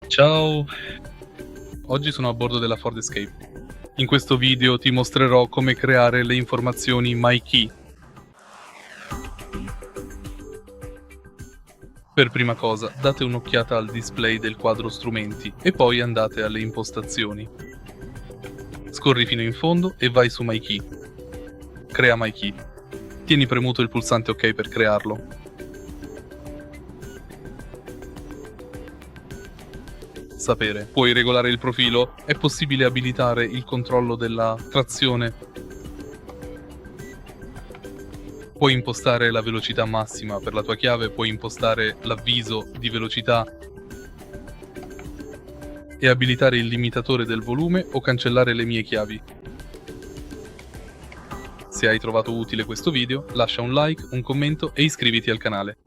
Ciao, oggi sono a bordo della Ford Escape. In questo video ti mostrerò come creare le informazioni My Key. Per prima cosa, date un'occhiata al display del quadro strumenti e poi andate alle impostazioni. Scorri fino in fondo e vai su My Key. Crea My Key. Tieni premuto il pulsante OK per crearlo. Sapere. Puoi regolare il profilo, è possibile abilitare il controllo della trazione. Puoi impostare la velocità massima per la tua chiave, puoi impostare l'avviso di velocità e abilitare il limitatore del volume o cancellare le mie chiavi. Se hai trovato utile questo video, lascia un like, un commento e iscriviti al canale.